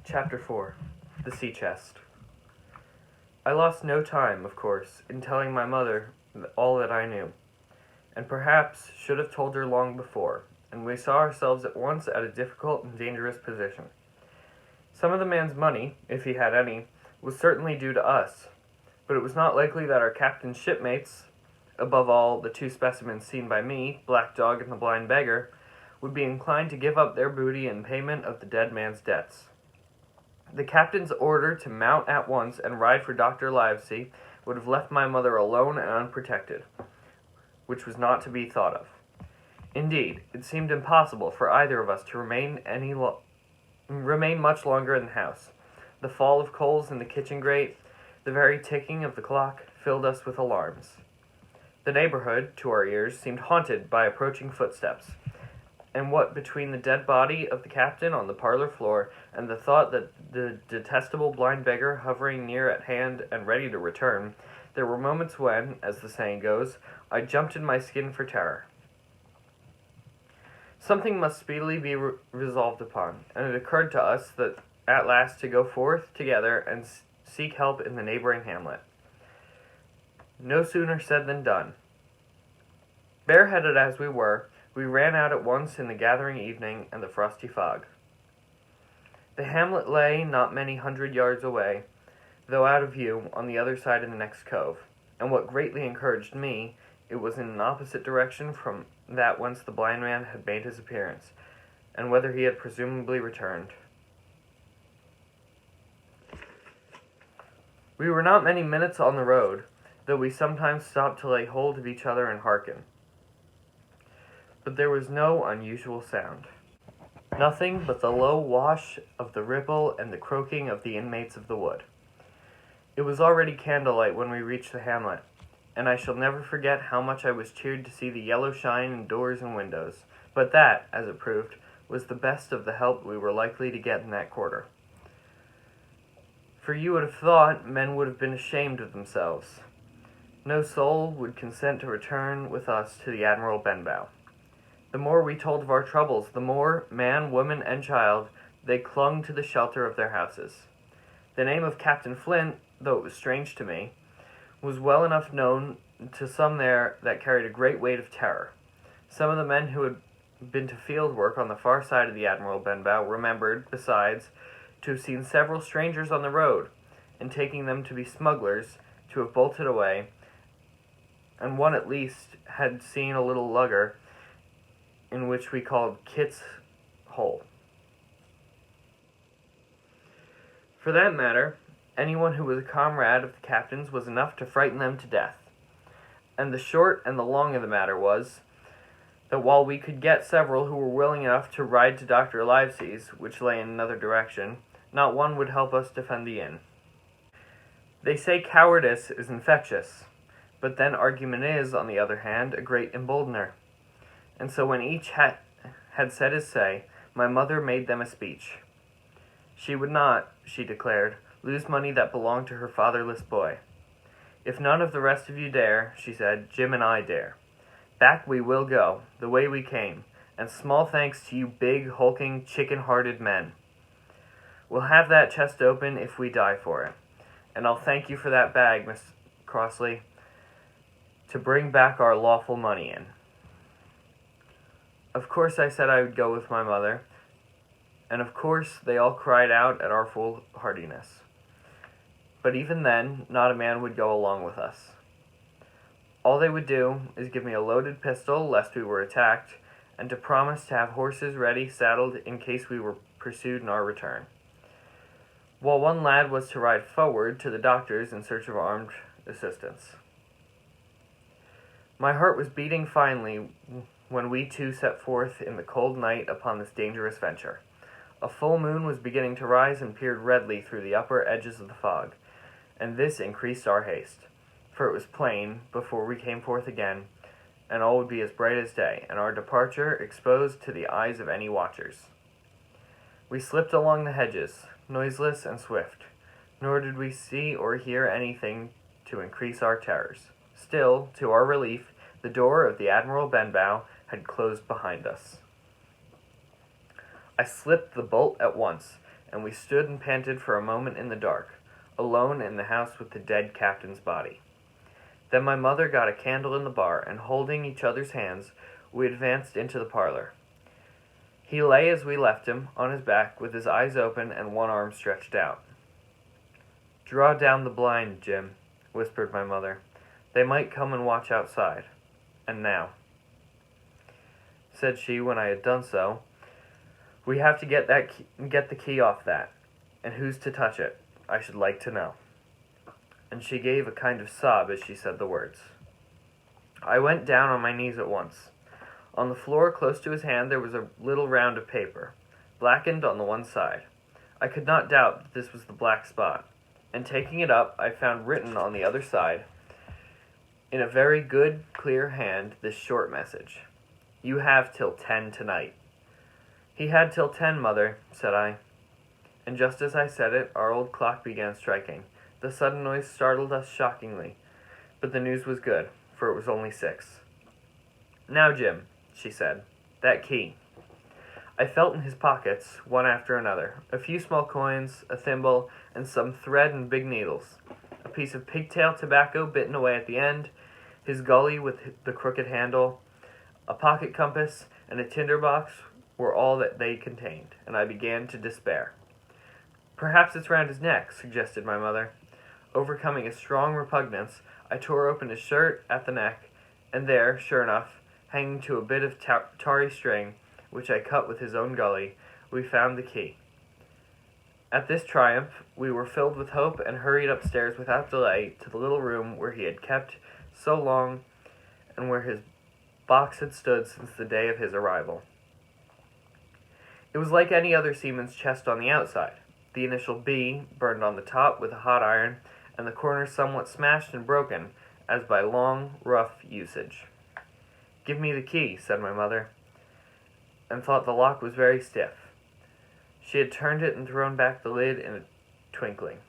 Chapter 4 The Sea Chest. I lost no time, of course, in telling my mother all that I knew, and perhaps should have told her long before, and we saw ourselves at once at a difficult and dangerous position. Some of the man's money, if he had any, was certainly due to us, but it was not likely that our captain's shipmates, above all the two specimens seen by me, Black Dog and the Blind Beggar, would be inclined to give up their booty in payment of the dead man's debts. The captain's order to mount at once and ride for Dr. Livesey would have left my mother alone and unprotected, which was not to be thought of. Indeed, it seemed impossible for either of us to remain much longer in the house. The fall of coals in the kitchen grate, the very ticking of the clock, filled us with alarms. The neighborhood, to our ears, seemed haunted by approaching footsteps, and what between the dead body of the captain on the parlor floor and the thought that the detestable blind beggar hovering near at hand and ready to return, there were moments when, as the saying goes, I jumped in my skin for terror. Something must speedily be resolved upon, and it occurred to us that at last to go forth together and seek help in the neighboring hamlet. No sooner said than done. Bareheaded as we were, we ran out at once in the gathering evening and the frosty fog. The hamlet lay not many 100 yards away, though out of view, on the other side of the next cove, and what greatly encouraged me, it was in an opposite direction from that whence the blind man had made his appearance, and whither he had presumably returned. We were not many minutes on the road, though we sometimes stopped to lay hold of each other and hearken. But there was no unusual sound. Nothing but the low wash of the ripple and the croaking of the inmates of the wood. It was already candlelight when we reached the hamlet, and I shall never forget how much I was cheered to see the yellow shine in doors and windows, but that, as it proved, was the best of the help we were likely to get in that quarter. For you would have thought men would have been ashamed of themselves. No soul would consent to return with us to the Admiral Benbow. The more we told of our troubles, the more, man, woman, and child, they clung to the shelter of their houses. The name of Captain Flint, though it was strange to me, was well enough known to some there that carried a great weight of terror. Some of the men who had been to field work on the far side of the Admiral Benbow remembered, besides, to have seen several strangers on the road, and taking them to be smugglers, to have bolted away, and one at least had seen a little lugger, in which we called Kit's Hole. For that matter, anyone who was a comrade of the captain's was enough to frighten them to death. And the short and the long of the matter was, that while we could get several who were willing enough to ride to Dr. Livesey's, which lay in another direction, not one would help us defend the inn. They say cowardice is infectious, but then argument is, on the other hand, a great emboldener. And so when each had said his say, my mother made them a speech. She would not, she declared, lose money that belonged to her fatherless boy. If none of the rest of you dare, she said, Jim and I dare. Back we will go, the way we came, and small thanks to you big, hulking, chicken-hearted men. We'll have that chest open if we die for it, and I'll thank you for that bag, Miss Crossley, to bring back our lawful money in. Of course I said I would go with my mother, and of course they all cried out at our foolhardiness. But even then, not a man would go along with us. All they would do is give me a loaded pistol lest we were attacked, and to promise to have horses ready saddled in case we were pursued in our return. While one lad was to ride forward to the doctor's in search of armed assistance. My heart was beating finely when we two set forth in the cold night upon this dangerous venture. A full moon was beginning to rise and peered redly through the upper edges of the fog, and this increased our haste, for it was plain, before we came forth again, and all would be as bright as day, and our departure exposed to the eyes of any watchers. We slipped along the hedges, noiseless and swift, nor did we see or hear anything to increase our terrors. Still, to our relief, the door of the Admiral Benbow had closed behind us. I slipped the bolt at once, and we stood and panted for a moment in the dark, alone in the house with the dead captain's body. Then my mother got a candle in the bar, and holding each other's hands, we advanced into the parlor. He lay as we left him, on his back, with his eyes open and one arm stretched out. "Draw down the blind, Jim," whispered my mother. "They might come and watch outside. And now," said she when I had done so, "we have to get the key off that. And who's to touch it, I should like to know." And she gave a kind of sob as she said the words. I went down on my knees at once. On the floor close to his hand there was a little round of paper, blackened on the one side. I could not doubt that this was the black spot, and taking it up I found written on the other side, in a very good, clear hand, this short message: "You have till 10 tonight." "He had till 10, Mother," said I. And just as I said it, our old clock began striking. The sudden noise startled us shockingly, but the news was good, for it was only 6. "Now, Jim," she said, "that key." I felt in his pockets, one after another, a few small coins, a thimble, and some thread and big needles, a piece of pigtail tobacco bitten away at the end, his gully with the crooked handle, a pocket compass, and a tinder box were all that they contained, and I began to despair. "Perhaps it's round his neck," suggested my mother. Overcoming a strong repugnance, I tore open his shirt at the neck, and there, sure enough, hanging to a bit of tarry string, which I cut with his own gully, we found the key. At this triumph, we were filled with hope and hurried upstairs without delay to the little room where he had kept so long and where his box had stood since the day of his arrival. It was like any other seaman's chest on the outside, the initial B burned on the top with a hot iron, and the corners somewhat smashed and broken, as by long, rough usage. "Give me the key," said my mother, and thought the lock was very stiff. She had turned it and thrown back the lid in a twinkling.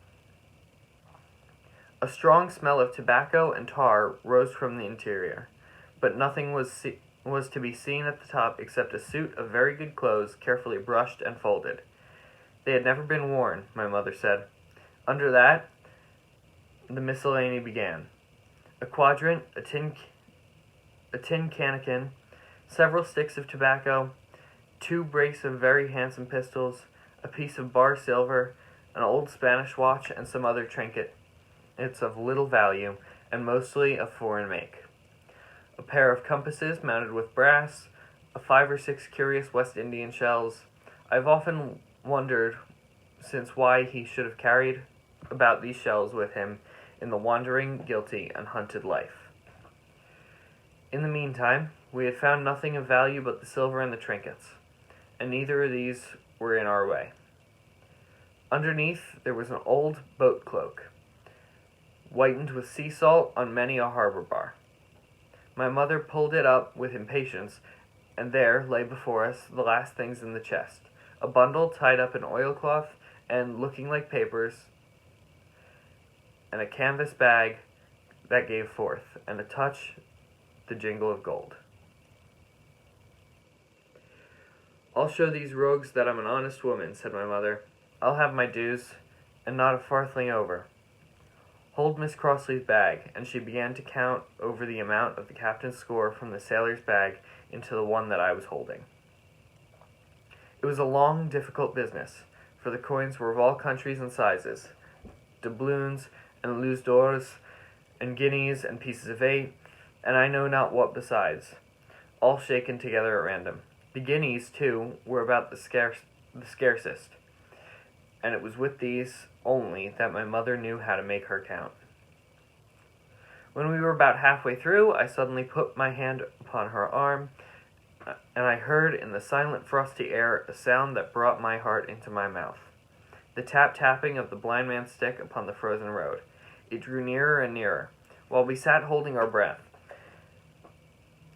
A strong smell of tobacco and tar rose from the interior, but nothing was to be seen at the top except a suit of very good clothes, carefully brushed and folded. They had never been worn, my mother said. Under that, the miscellany began: a quadrant, a tin cannikin, several sticks of tobacco, 2 brace of very handsome pistols, a piece of bar silver, an old Spanish watch, and some other trinkets of little value, and mostly of foreign make. A pair of compasses mounted with brass, 5 or 6 curious West Indian shells. I've often wondered since why he should have carried about these shells with him in the wandering, guilty, and hunted life. In the meantime, we had found nothing of value but the silver and the trinkets, and neither of these were in our way. Underneath there was an old boat cloak, whitened with sea salt on many a harbor bar. My mother pulled it up with impatience, and there lay before us the last things in the chest: a bundle tied up in oilcloth and looking like papers, and a canvas bag that gave forth, and a touch, the jingle of gold. "I'll show these rogues that I'm an honest woman," said my mother. "I'll have my dues, and not a farthing over. Hold Miss Crossley's bag," and she began to count over the amount of the captain's score from the sailor's bag into the one that I was holding. It was a long, difficult business, for the coins were of all countries and sizes, doubloons and louis d'ors, and guineas and pieces of 8, and I know not what besides, all shaken together at random. The guineas, too, were about the scarcest, and it was with these only that my mother knew how to make her count. When we were about halfway through, I suddenly put my hand upon her arm, and I heard in the silent frosty air a sound that brought my heart into my mouth. The tap-tapping of the blind man's stick upon the frozen road. It drew nearer and nearer, while we sat holding our breath.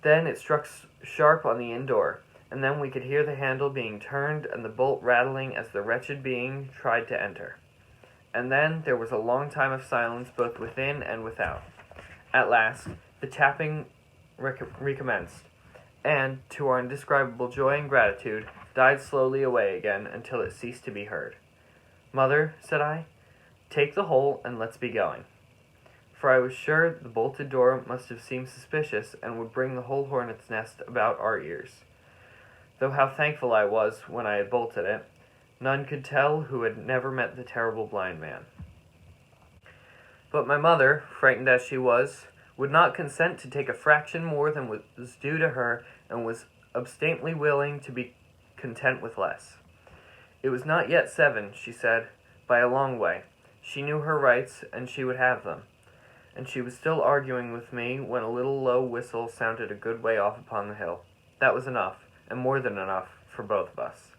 Then it struck sharp on the inn door, and then we could hear the handle being turned and the bolt rattling as the wretched being tried to enter. And then there was a long time of silence both within and without. At last, the tapping recommenced, and, to our indescribable joy and gratitude, died slowly away again until it ceased to be heard. "Mother," said I, "take the whole and let's be going." For I was sure the bolted door must have seemed suspicious and would bring the whole hornet's nest about our ears. Though how thankful I was when I had bolted it, none could tell who had never met the terrible blind man. But my mother, frightened as she was, would not consent to take a fraction more than was due to her, and was abstinently willing to be content with less. It was not yet 7, she said, by a long way. She knew her rights, and she would have them. And she was still arguing with me when a little low whistle sounded a good way off upon the hill. That was enough, and more than enough, for both of us.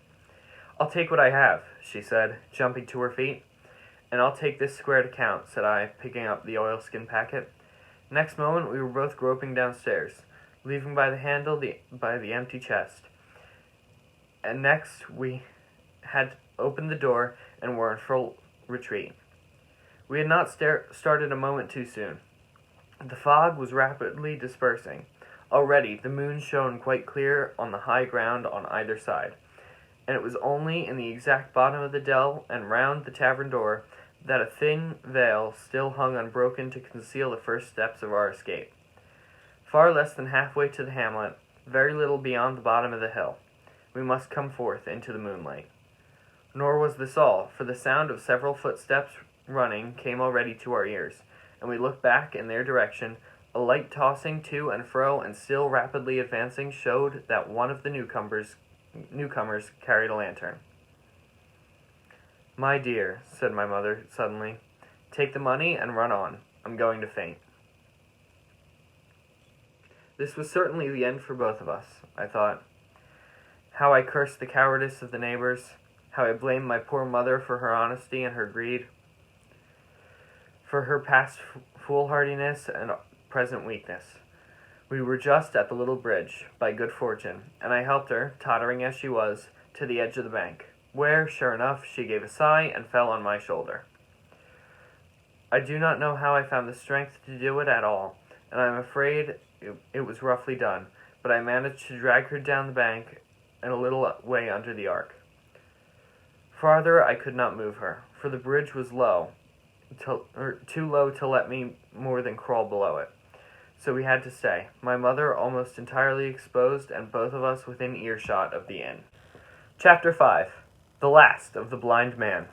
"I'll take what I have," she said, jumping to her feet. "And I'll take this square to count," said I, picking up the oilskin packet. Next moment we were both groping downstairs, leaving by the handle by the empty chest. And next we had opened the door and were in full retreat. We had not started a moment too soon. The fog was rapidly dispersing. Already the moon shone quite clear on the high ground on either side, and it was only in the exact bottom of the dell and round the tavern door that a thin veil still hung unbroken to conceal the first steps of our escape. Far less than halfway to the hamlet, very little beyond the bottom of the hill, we must come forth into the moonlight. Nor was this all, for the sound of several footsteps running came already to our ears, and we looked back in their direction. A light tossing to and fro and still rapidly advancing showed that one of the newcomers carried a lantern. "My dear," said my mother suddenly, "take the money and run on. I'm going to faint." This was certainly the end for both of us, I thought. How I cursed the cowardice of the neighbors, how I blamed my poor mother for her honesty and her greed, for her past foolhardiness and present weakness. We were just at the little bridge, by good fortune, and I helped her, tottering as she was, to the edge of the bank, where, sure enough, she gave a sigh and fell on my shoulder. I do not know how I found the strength to do it at all, and I am afraid it was roughly done, but I managed to drag her down the bank and a little way under the ark. Farther I could not move her, for the bridge was too low to let me more than crawl below it. So we had to stay, my mother almost entirely exposed, and both of us within earshot of the inn. Chapter 5. The Last of the Blind Man.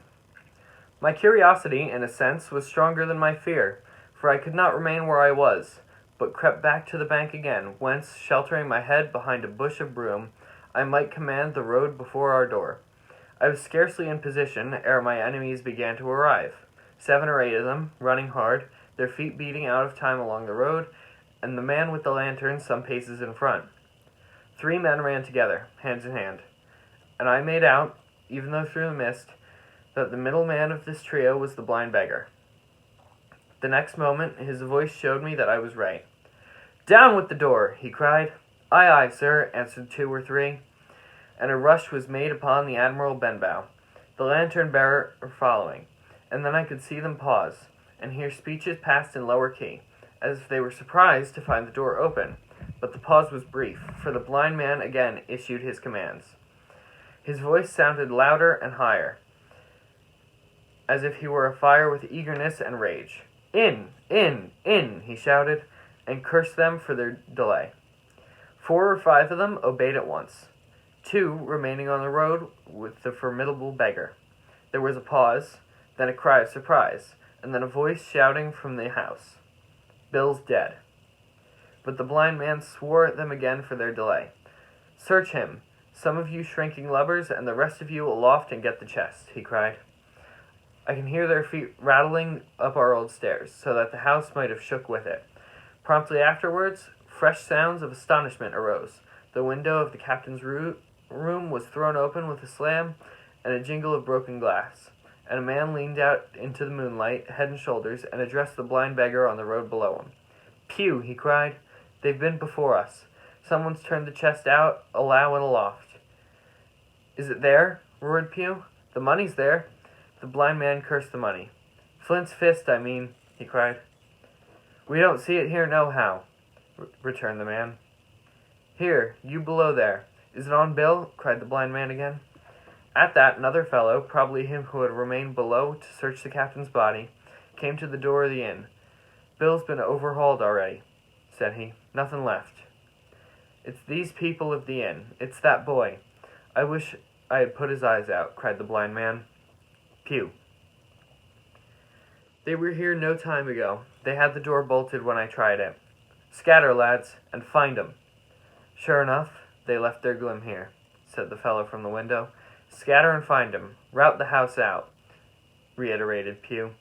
My curiosity, in a sense, was stronger than my fear, for I could not remain where I was, but crept back to the bank again, whence, sheltering my head behind a bush of broom, I might command the road before our door. I was scarcely in position ere my enemies began to arrive. 7 or 8 of them, running hard, their feet beating out of time along the road, and the man with the lantern some paces in front. 3 men ran together, hands in hand, and I made out, even though through the mist, that the middle man of this trio was the blind beggar. The next moment his voice showed me that I was right. "Down with the door!" he cried. "Aye, aye, sir," answered 2 or 3, and a rush was made upon the Admiral Benbow, the lantern-bearer following, and then I could see them pause, and hear speeches passed in lower key, as if they were surprised to find the door open. But the pause was brief, for the blind man again issued his commands. His voice sounded louder and higher, as if he were afire with eagerness and rage. "In, in, in," he shouted, and cursed them for their delay. 4 or 5 of them obeyed at once, 2 remaining on the road with the formidable beggar. There was a pause, then a cry of surprise, and then a voice shouting from the house, "Bill's dead." But the blind man swore at them again for their delay. "Search him, some of you shrinking lubbers, and the rest of you aloft and get the chest," he cried. I can hear their feet rattling up our old stairs, so that the house might have shook with it. Promptly afterwards, fresh sounds of astonishment arose. The window of the captain's room was thrown open with a slam and a jingle of broken glass, and a man leaned out into the moonlight, head and shoulders, and addressed the blind beggar on the road below him. "Pew!" he cried. "They've been before us. Someone's turned the chest out, alow and aloft." "Is it there?" roared Pew. "The money's there." The blind man cursed the money. "Flint's fist, I mean," he cried. "We don't see it here nohow," returned the man. "Here, you below there. Is it on Bill?" cried the blind man again. At that, another fellow, probably him who had remained below to search the captain's body, came to the door of the inn. "Bill's been overhauled already," said he. "Nothing left." "It's these people of the inn. It's that boy. I wish I had put his eyes out," cried the blind man. Pew. "They were here no time ago. They had the door bolted when I tried it. Scatter, lads, and find 'em." "Sure enough, they left their glim here," said the fellow from the window. "Scatter and find 'em. Rout the house out," reiterated Pew,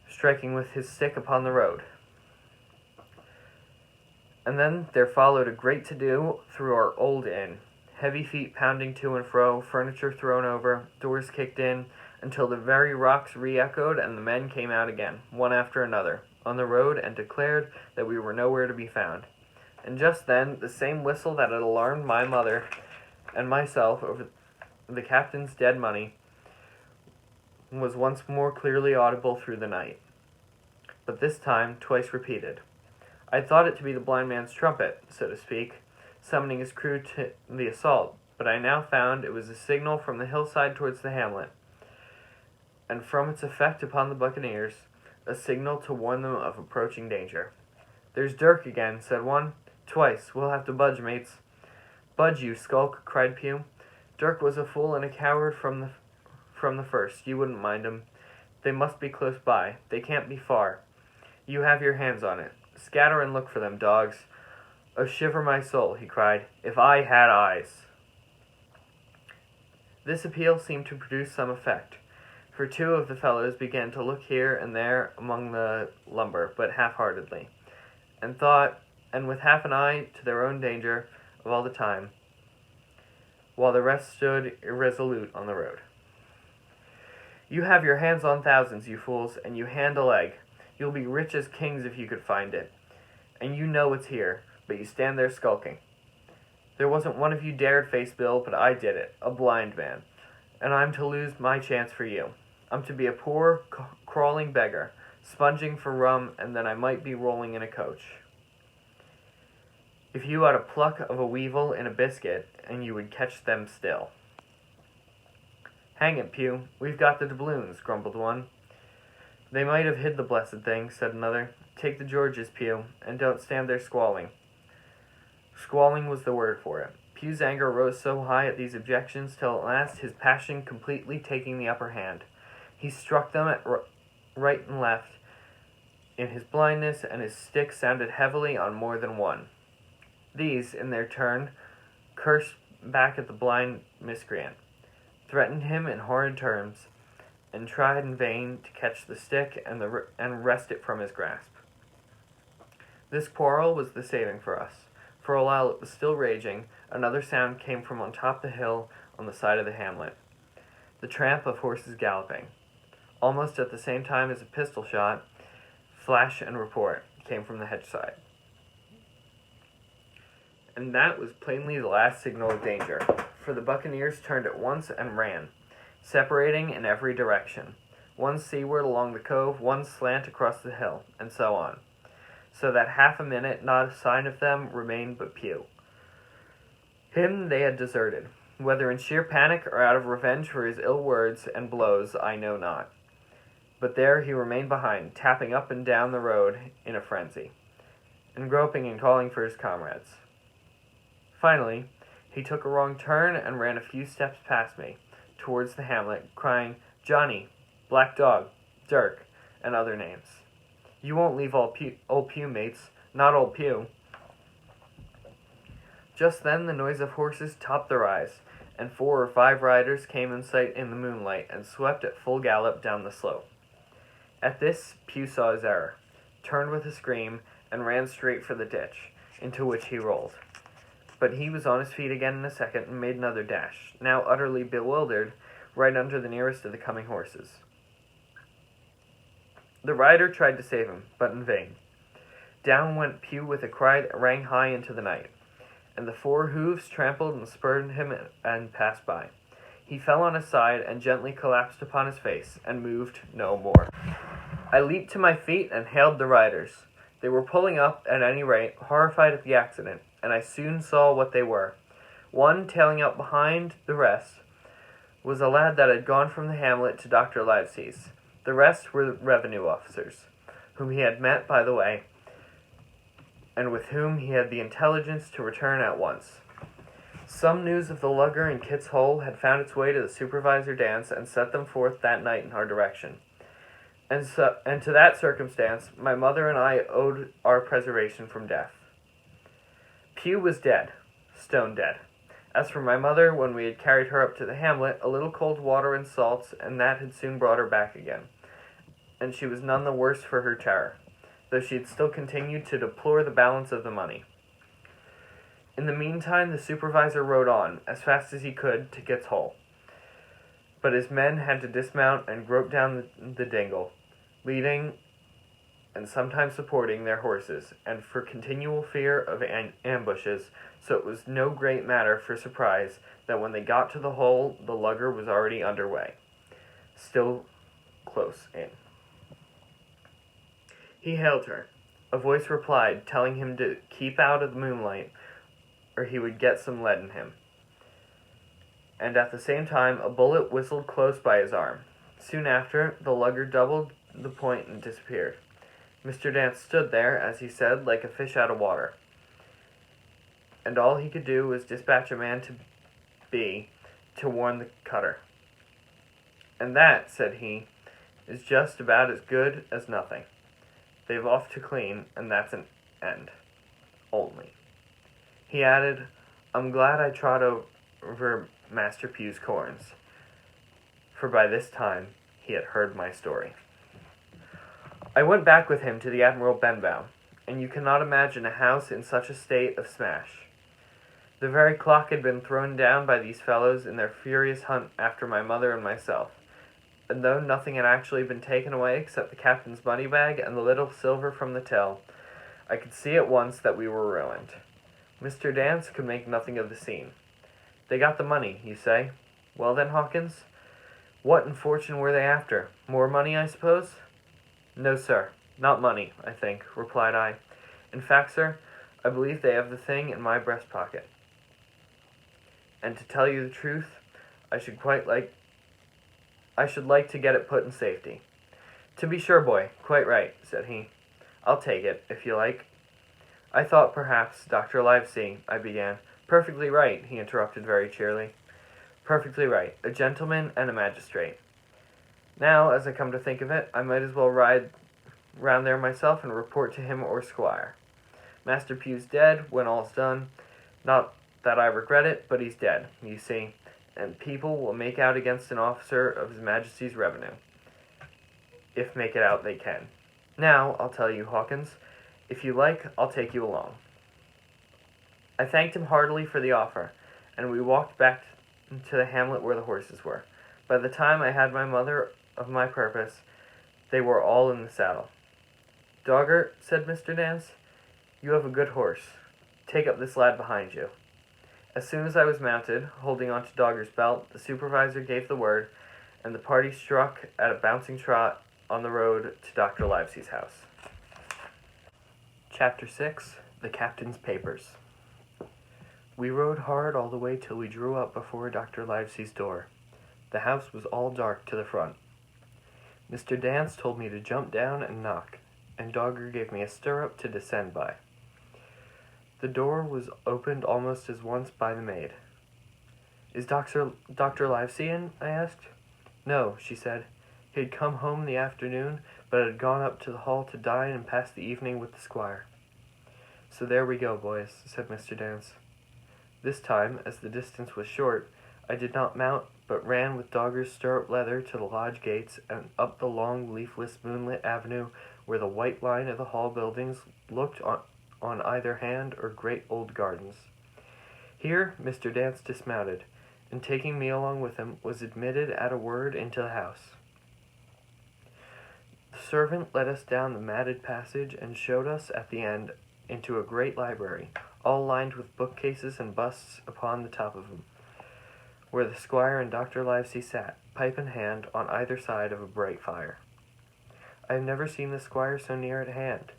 striking with his stick upon the road. And then there followed a great to-do through our old inn. Heavy feet pounding to and fro, furniture thrown over, doors kicked in, until the very rocks re-echoed and the men came out again, one after another, on the road, and declared that we were nowhere to be found. And just then, the same whistle that had alarmed my mother and myself over the captain's dead money was once more clearly audible through the night, but this time twice repeated. I thought it to be the blind man's trumpet, so to speak, summoning his crew to the assault, but I now found it was a signal from the hillside towards the hamlet, and from its effect upon the buccaneers, a signal to warn them of approaching danger. "There's Dirk again," said one. "Twice. We'll have to budge, mates." "Budge, you skulk," cried Pew. "Dirk was a fool and a coward from the first. You wouldn't mind him. They must be close by. They can't be far. You have your hands on it. Scatter and look for them, dogs. Oh, shiver my soul," he cried, "if I had eyes." This appeal seemed to produce some effect, for two of the fellows began to look here and there among the lumber, but half-heartedly, and with half an eye to their own danger of all the time, while the rest stood irresolute on the road. "You have your hands on thousands, you fools, and you hand a leg. You'll be rich as kings if you could find it. And you know it's here, but you stand there skulking. There wasn't one of you dared face Bill, but I did it, a blind man. And I'm to lose my chance for you. I'm to be a poor, crawling beggar, sponging for rum, and then I might be rolling in a coach. If you had a pluck of a weevil in a biscuit, and you would catch them still." "Hang it, Pew, we've got the doubloons," grumbled one. "They might have hid the blessed thing," said another. "Take the Georges, Pew, and don't stand there squalling." Squalling was the word for it. Pew's anger rose so high at these objections till at last, his passion completely taking the upper hand, he struck them at right and left in his blindness, and his stick sounded heavily on more than one. These, in their turn, cursed back at the blind miscreant, threatened him in horrid terms, and tried in vain to catch the stick and wrest it from his grasp. This quarrel was the saving for us, for while it was still raging, another sound came from on top the hill on the side of the hamlet, the tramp of horses galloping. Almost at the same time as a pistol shot, flash and report, came from the hedge side. And that was plainly the last signal of danger, for the buccaneers turned at once and ran, separating in every direction, one seaward along the cove, one slant across the hill, and so on, so that half a minute not a sign of them remained but Pew. Him they had deserted, whether in sheer panic or out of revenge for his ill words and blows, I know not. But there he remained behind, tapping up and down the road in a frenzy, and groping and calling for his comrades. Finally, he took a wrong turn and ran a few steps past me, towards the hamlet, crying, "Johnny, Black Dog, Dirk," and other names. "You won't leave old Pew, mates, not old Pew." Just then the noise of horses topped the rise, and 4 or 5 riders came in sight in the moonlight and swept at full gallop down the slope. At this, Pew saw his error, turned with a scream, and ran straight for the ditch, into which he rolled. But he was on his feet again in a second and made another dash, now utterly bewildered, right under the nearest of the coming horses. The rider tried to save him, but in vain. Down went Pew with a cry that rang high into the night, and the 4 hoofs trampled and spurred him and passed by. He fell on his side and gently collapsed upon his face, and moved no more. I leaped to my feet and hailed the riders. They were pulling up, at any rate, horrified at the accident, and I soon saw what they were. One, tailing out behind the rest, was a lad that had gone from the hamlet to Dr. Livesey's. The rest were revenue officers, whom he had met by the way, and with whom he had the intelligence to return at once. Some news of the lugger in Kit's Hole had found its way to the supervisor dance and set them forth that night in our direction. And to that circumstance, my mother and I owed our preservation from death. Pugh was dead, stone dead. As for my mother, when we had carried her up to the hamlet, a little cold water and salts, and that had soon brought her back again. And she was none the worse for her terror, though she had still continued to deplore the balance of the money. In the meantime, the supervisor rode on, as fast as he could, to Kit's Hole. But his men had to dismount and grope down the dingle, leading and sometimes supporting their horses, and for continual fear of ambushes, so it was no great matter for surprise that when they got to the hole, the lugger was already under way, still close in. He hailed her. A voice replied, telling him to keep out of the moonlight, or he would get some lead in him. And at the same time, a bullet whistled close by his arm. Soon after, the lugger doubled the point and disappeared. Mr. Dance stood there, as he said, like a fish out of water. And all he could do was dispatch a man to warn the cutter. And that, said he, is just about as good as nothing. They've off to clean, and that's an end. Only. He added, I'm glad I trod over Master Pugh's corns, for by this time he had heard my story. I went back with him to the Admiral Benbow, and you cannot imagine a house in such a state of smash. The very clock had been thrown down by these fellows in their furious hunt after my mother and myself, and though nothing had actually been taken away except the captain's money bag and the little silver from the till, I could see at once that we were ruined. Mr. Dance could make nothing of the scene. They got the money, you say? Well then, Hawkins, what in fortune were they after? More money, I suppose? No, sir, not money, I think, replied I. In fact, sir, I believe they have the thing in my breast pocket. And to tell you the truth, I should like to get it put in safety. To be sure, boy, quite right, said he. I'll take it, if you like. I thought perhaps, Dr. Livesey, I began. Perfectly right, he interrupted very cheerily. Perfectly right, a gentleman and a magistrate. Now, as I come to think of it, I might as well ride round there myself and report to him or Squire. Master Pugh's dead, when all's done. Not that I regret it, but he's dead, you see, and people will make out against an officer of His Majesty's revenue, if make it out they can. Now, I'll tell you, Hawkins, if you like, I'll take you along. I thanked him heartily for the offer, and we walked back to the hamlet where the horses were. By the time I had my mother of my purpose, they were all in the saddle. Dogger, said Mr. Dance, you have a good horse. Take up this lad behind you. As soon as I was mounted, holding on to Dogger's belt, the supervisor gave the word, and the party struck at a bouncing trot on the road to Dr. Livesey's house. Chapter 6. The Captain's Papers. We rode hard all the way till we drew up before Dr. Livesey's door. The house was all dark to the front. Mr. Dance told me to jump down and knock, and Dogger gave me a stirrup to descend by. The door was opened almost as once by the maid. Is Dr. Livesey in? I asked. No, she said. He had come home in the afternoon, but had gone up to the hall to dine and pass the evening with the squire. So there we go, boys, said Mr. Dance. This time, as the distance was short, I did not mount, but ran with Dogger's stirrup leather to the lodge gates and up the long, leafless, moonlit avenue where the white line of the hall buildings looked on either hand or great old gardens. Here Mr. Dance dismounted, and taking me along with him, was admitted at a word into the house. The servant led us down the matted passage and showed us at the end into a great library, all lined with bookcases and busts upon the top of them, where the squire and Dr. Livesey sat, pipe in hand, on either side of a bright fire. I have never seen the squire so near at hand.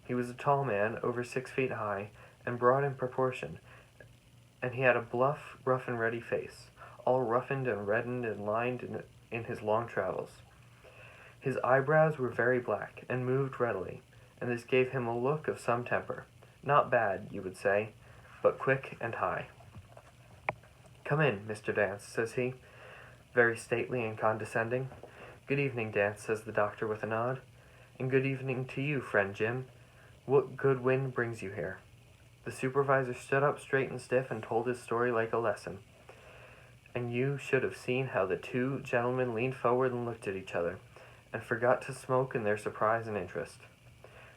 He was a tall man, over 6 feet high, and broad in proportion, and he had a bluff, rough-and-ready face. all roughened and reddened and lined in his long travels. His eyebrows were very black, and moved readily, and this gave him a look of some temper. Not bad, you would say, but quick and high. "Come in, Mr. Dance," says he, very stately and condescending. "Good evening, Dance," says the doctor with a nod. "And good evening to you, friend Jim. What good wind brings you here?" The supervisor stood up straight and stiff and told his story like a lesson. And you should have seen how the two gentlemen leaned forward and looked at each other, and forgot to smoke in their surprise and interest.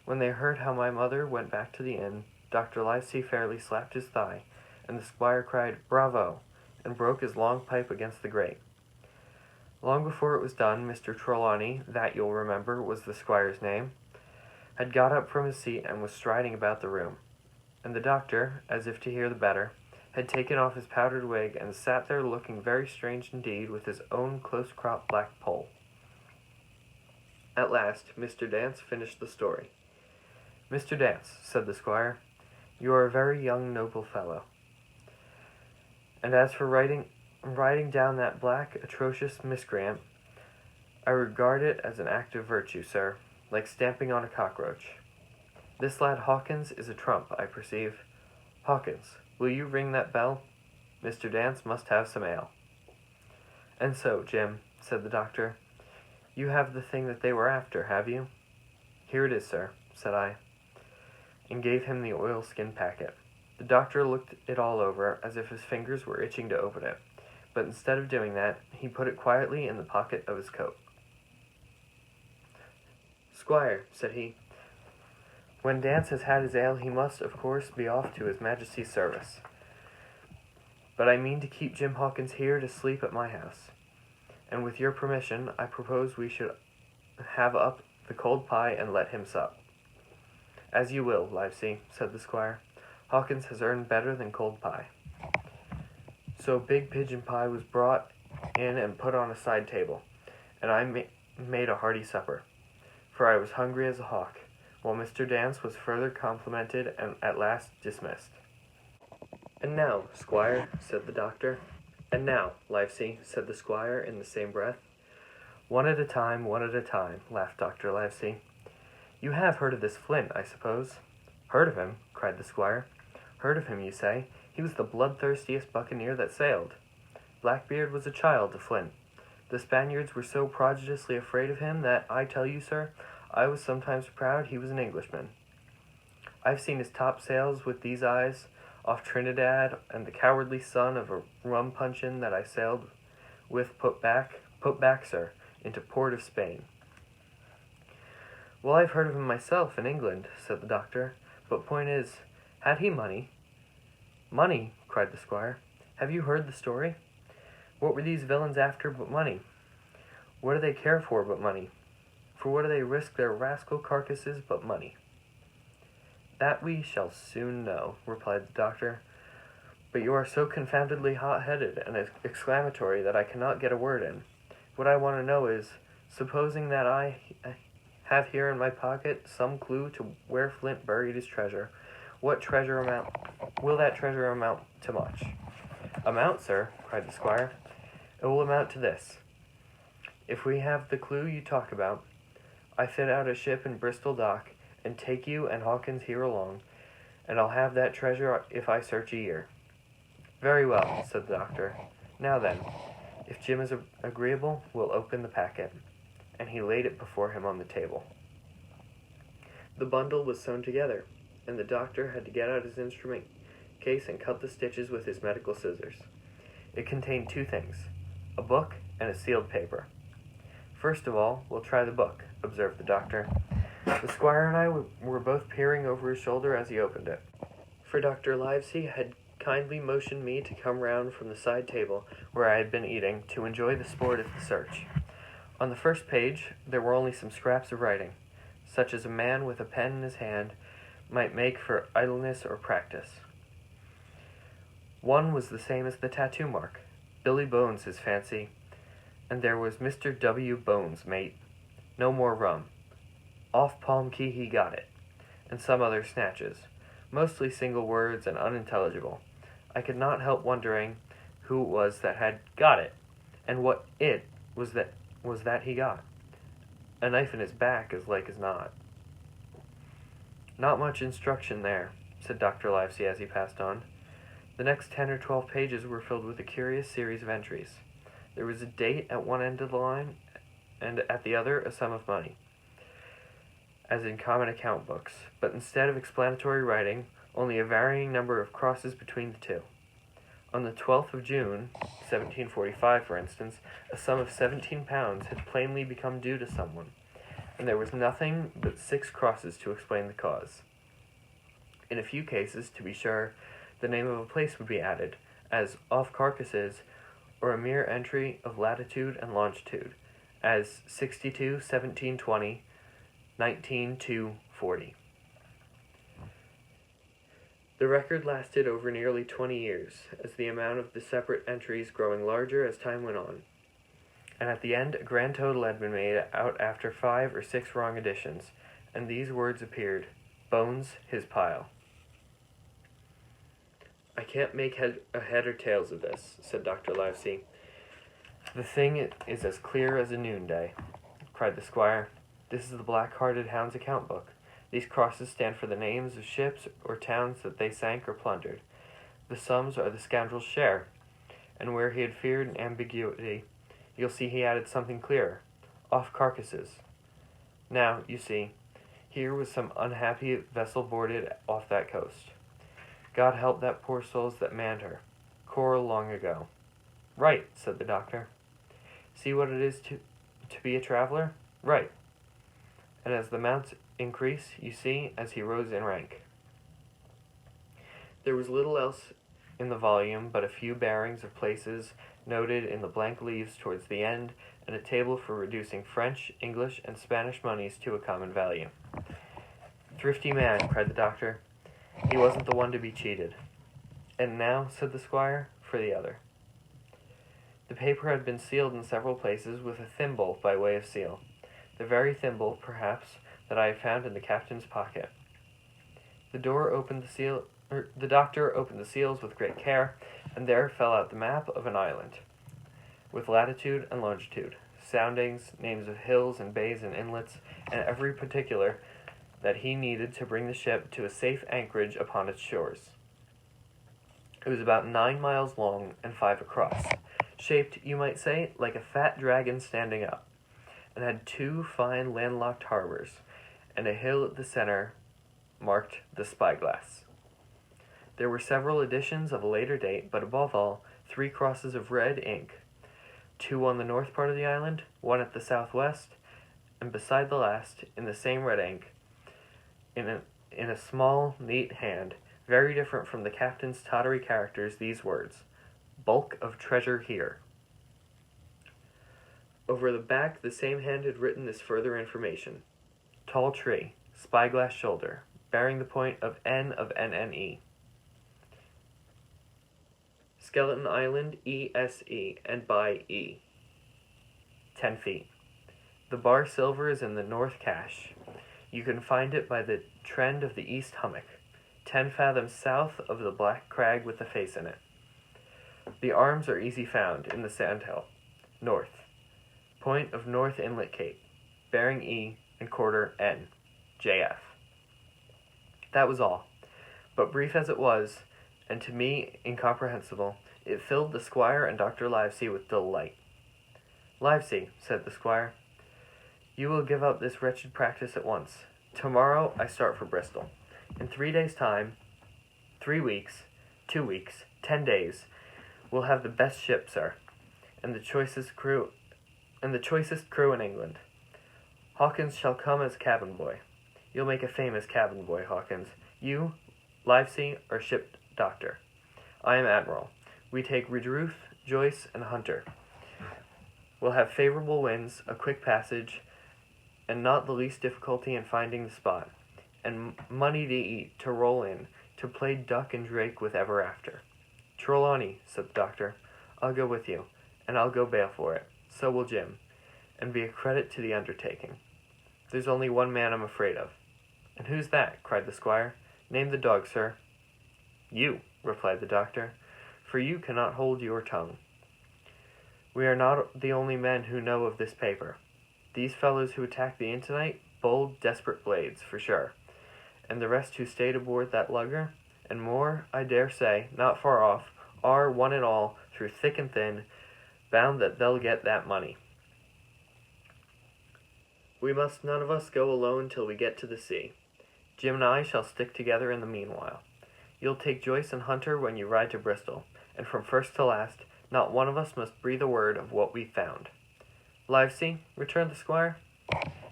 When they heard how my mother went back to the inn, Dr. Livesey fairly slapped his thigh, and the squire cried, "Bravo!" and broke his long pipe against the grate. Long before it was done, Mr. Trelawney, that you'll remember was the squire's name, had got up from his seat and was striding about the room. And the doctor, as if to hear the better, had taken off his powdered wig and sat there looking very strange indeed with his own close-cropped black poll. At last, Mr. Dance finished the story. "Mr. Dance," said the squire, "you are a very young, noble fellow. And as for writing down that black, atrocious miscreant, I regard it as an act of virtue, sir, like stamping on a cockroach. This lad Hawkins is a trump, I perceive. Hawkins, will you ring that bell? Mr. Dance must have some ale." "And so, Jim," said the doctor, "you have the thing that they were after, have you?" "Here it is, sir," said I, and gave him the oilskin packet. The doctor looked it all over, as if his fingers were itching to open it, but instead of doing that, he put it quietly in the pocket of his coat. "Squire," said he, "when Dance has had his ale, he must, of course, be off to his Majesty's service. But I mean to keep Jim Hawkins here to sleep at my house, and with your permission, I propose we should have up the cold pie and let him sup." "As you will, Livesey," said the squire. "Hawkins has earned better than cold pie." So big pigeon pie was brought in and put on a side table, and I made a hearty supper, for I was hungry as a hawk, while Mr. Dance was further complimented and at last dismissed. "And now, squire," said the doctor. "And now, Livesey," said the squire in the same breath. One at a time," laughed Dr. Livesey. "You have heard of this Flint, I suppose?" "Heard of him?" cried the squire. "Heard of him, you say? He was the bloodthirstiest buccaneer that sailed. Blackbeard was a child to Flint. The Spaniards were so prodigiously afraid of him that, I tell you, sir, I was sometimes proud he was an Englishman. I've seen his topsails with these eyes off Trinidad, and the cowardly son of a rum puncheon that I sailed with put back, sir, into port of Spain." "Well, I've heard of him myself in England," said the doctor, "but point is, had he money?" "Money!" cried the squire. "Have you heard the story? What were these villains after but money? What do they care for but money? For what do they risk their rascal carcasses but money?" "That we shall soon know," replied the doctor. "But you are so confoundedly hot-headed and exclamatory that I cannot get a word in. What I want to know is, supposing that I have here in my pocket some clue to where Flint buried his treasure, will that treasure amount to much?" "Amount, sir?" cried the squire. "It will amount to this. If we have the clue you talk about, I fit out a ship in Bristol dock, and take you and Hawkins here along, and I'll have that treasure if I search a year." "Very well," said the doctor. "Now then, if Jim is agreeable, we'll open the packet." And he laid it before him on the table. The bundle was sewn together, and the doctor had to get out his instrument case and cut the stitches with his medical scissors. It contained two things, a book and a sealed paper. "First of all, we'll try the book," observed the doctor. The squire and I were both peering over his shoulder as he opened it, for Dr. Livesey had kindly motioned me to come round from the side table where I had been eating to enjoy the sport of the search. On the first page there were only some scraps of writing, such as a man with a pen in his hand might make for idleness or practice. One was the same as the tattoo mark, Billy Bones, his fancy, and there was Mr. W. Bones, mate. No more rum. Off Palm Key he got it, and some other snatches, mostly single words and unintelligible. I could not help wondering who it was that had got it, and what it was that he got. A knife in his back, as like as not. Not much instruction there, said Dr. Livesey as he passed on. The next 10 or 12 pages were filled with a curious series of entries. There was a date at one end of the line, and at the other a sum of money, as in common account books, but instead of explanatory writing, only a varying number of crosses between the two. On the 12th of June, 1745, for instance, a sum of £17 had plainly become due to someone, and there was nothing but 6 crosses to explain the cause. In a few cases, to be sure, the name of a place would be added, as off Carcasses, or a mere entry of latitude and longitude, as 62, 1720, 19 to 40. The record lasted over nearly 20 years, as the amount of the separate entries growing larger as time went on, and at the end a grand total had been made out after 5 or 6 wrong additions, and these words appeared: Bones, his pile. I can't make head or tails of this, said Dr. Livesey. The thing is as clear as a noonday, cried the squire. This is the Black-Hearted Hound's account book. These crosses stand for the names of ships or towns that they sank or plundered. The sums are the scoundrel's share, and where he had feared an ambiguity, you'll see he added something clearer. Off Carcasses. Now, you see, here was some unhappy vessel boarded off that coast. God help that poor souls that manned her. Coral long ago. Right, said the doctor. See what it is to be a traveler? Right. And as the mounts increase, you see, as he rose in rank. There was little else in the volume but a few bearings of places noted in the blank leaves towards the end, and a table for reducing French, English, and Spanish moneys to a common value. Thrifty man, cried the doctor. He wasn't the one to be cheated. And now, said the squire, for the other. The paper had been sealed in several places with a thimble by way of seal. The very thimble, perhaps, that I had found in the captain's pocket. The doctor opened the seals with great care, and there fell out the map of an island, with latitude and longitude, soundings, names of hills and bays and inlets, and every particular that he needed to bring the ship to a safe anchorage upon its shores. It was about 9 miles long and 5 across, shaped, you might say, like a fat dragon standing up, and had 2 fine landlocked harbors, and a hill at the center marked the Spyglass. There were several additions of a later date, but above all, 3 crosses of red ink, 2 on the north part of the island, 1 at the southwest, and beside the last, in the same red ink, in a small, neat hand, very different from the captain's tottery characters, these words: Bulk of treasure here. Over the back, the same hand had written this further information: Tall tree, spyglass shoulder, bearing the point of NNE. Skeleton Island, ESE, and by E. 10 feet. The bar silver is in the north cache. You can find it by the trend of the east hummock, 10 fathoms south of the black crag with the face in it. The arms are easy found in the sandhill, north. Point of North Inlet Cape, bearing E and quarter N, JF. That was all, but brief as it was, and to me incomprehensible, it filled the squire and Dr. Livesey with delight. Livesey, said the squire, you will give up this wretched practice at once. Tomorrow I start for Bristol. In 3 days' time, 3 weeks, 2 weeks, 10 days, we'll have the best ship, sir, and the choicest crew in England. Hawkins shall come as cabin boy. You'll make a famous cabin boy, Hawkins. You, Livesey, are ship doctor. I am admiral. We take Redruth, Joyce, and Hunter. We'll have favorable winds, a quick passage, and not the least difficulty in finding the spot, and money to eat, to roll in, to play duck and drake with ever after. Trelawney, said the doctor, I'll go with you, and I'll go bail for it. So will Jim, and be a credit to the undertaking. There's only one man I'm afraid of. And who's that? Cried the squire. Name the dog, sir. You, replied the doctor, for you cannot hold your tongue. We are not the only men who know of this paper. These fellows who attacked the inn tonight, bold, desperate blades, for sure. And the rest who stayed aboard that lugger, and more, I dare say, not far off, are, one and all, through thick and thin, bound that they'll get that money. We must none of us go alone till we get to the sea. Jim and I shall stick together in the meanwhile. You'll take Joyce and Hunter when you ride to Bristol, and from first to last, not one of us must breathe a word of what we've found. Livesey, returned the squire,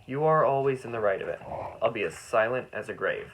you are always in the right of it. I'll be as silent as a grave.